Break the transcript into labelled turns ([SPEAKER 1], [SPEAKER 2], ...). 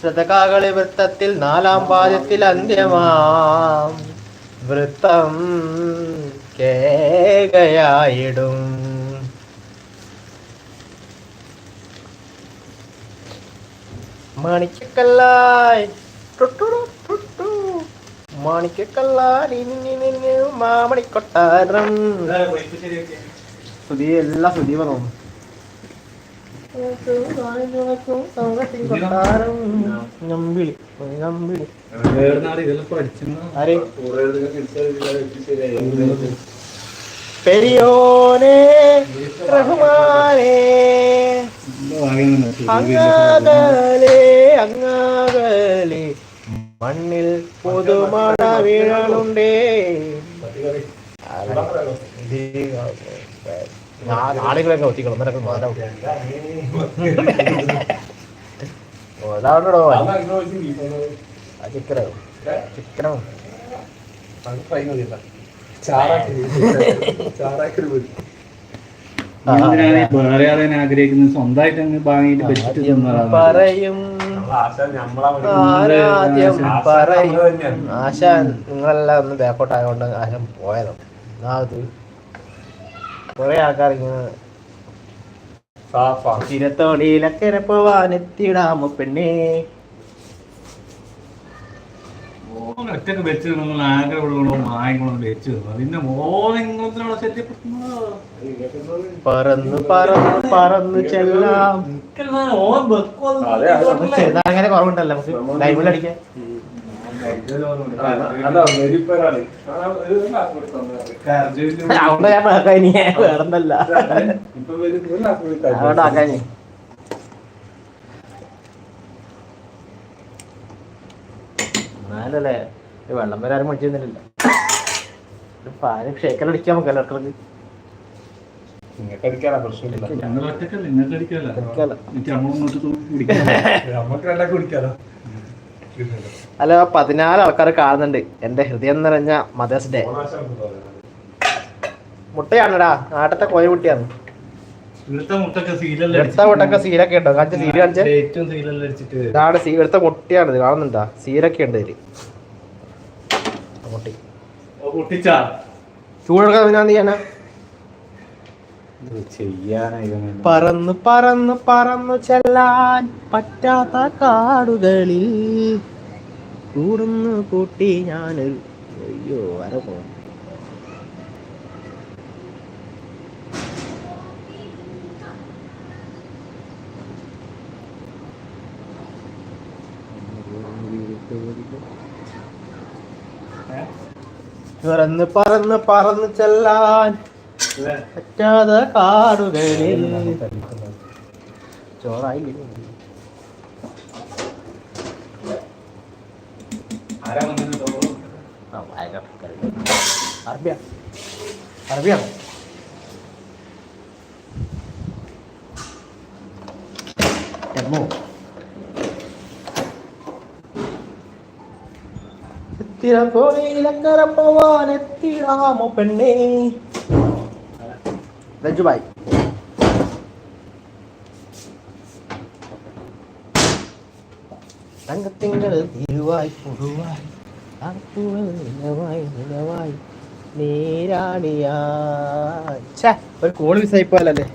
[SPEAKER 1] ശതകാകളി വൃത്തത്തിൽ നാലാം പാദത്തിൽ അന്ത്യമാം വൃത്തം കേകയായിടും. മാണിക്കല്ലായി മാണിക്കല്ലായി മാമണിക്കൊട്ടാരം. സുധീ എല്ലാ സുധീ പറഞ്ഞു. പെരിയോനെ റഹ്മാനേ അങ്ങാകലെ അങ്ങാകലെ മണ്ണിൽ പുതുമഴ വീഴലുണ്ടേ. ആളുകളൊക്കെ ഒത്തിക്കണം എന്നൊക്കെ മാറാം. ചിക്കനോ ചിക്കനോ
[SPEAKER 2] ആഗ്രഹിക്കുന്നത് സ്വന്തമായിട്ട് അങ്ങ് വാങ്ങിയിട്ട് വെച്ചിട്ട്
[SPEAKER 1] പറയും. ആശ നിങ്ങളെല്ലാം ഒന്ന് ബാക്കോട്ട് ആയതുകൊണ്ട് ആശ പോയതോ. കൊറേ ആൾക്കാർ ഇങ്ങനെ ചിരത്തോടിയിലക്കരെ പോവാനെത്തിടാമോ പെണ്ണേ.
[SPEAKER 2] ഒറ്റക്ക് വെച്ച് നിങ്ങൾ ആഗ്രഹമുള്ള മായങ്ങളും വെച്ച് അതിന്റെ മോഹങ്ങളെ സെറ്റ്
[SPEAKER 1] പറന്നു പറന്നു പറന്നു ചെല്ലാം. അങ്ങനെ കുറവുണ്ടല്ലോ നമുക്ക് ലൈവിൽ അടിക്കാൻ. അതുകൊണ്ട് ഞാൻ വേറെന്തല്ല അതുകൊണ്ട് ആക്കാനി. എന്നാലല്ലേ വെള്ളം വരെ ആരും മടിച്ചിരുന്നില്ല. പാല് ഷേക്കലടിക്കാൻ നമുക്ക് ഇടക്കിടക്ക്. അല്ല 14 ആൾക്കാർ കാണുന്നുണ്ട്. എന്റെ ഹൃദയം നിറഞ്ഞ മദേഴ്സ് ഡേ. മുട്ടയാണടാ, നാട്ടത്തെ കോഴി മുട്ടയാണ്. എടുത്ത മുട്ടൊക്കെ സീലൊക്കെ ഉണ്ടോ? കാണിച്ച സീല് കാണിച്ച എടുത്ത മുട്ടയാണിത്. കാണുന്നുണ്ടാ? സീലൊക്കെ ഉണ്ട് ഇതില്. മുട്ടി ചൂടെടുക്കാൻ ഞാൻ ചെയ്യാനാ. പറന്നു പറന്നു പറന്നു ചെല്ലാൻ പറ്റാത്ത കാടുകളിൽ കൂടുന്നു കൂട്ടി ഞാനൊരു. അയ്യോ വര പോ. പറന്ന് പറന്ന് പറന്ന് ചെല്ലാൻ പറ്റാതെ കാടുകളിൽ. ചോറായി അറബിയാണ്. ിലക്കര പോവാനെത്തിടാമോ പെണ്ണേ. രജുബായി തങ്കത്തിങ്കൾ തിരുവായി പുതുവായി നിലവായി നീരാടിയാ. ഒരു കോള് മിസ്സായി പോയല്ലേ.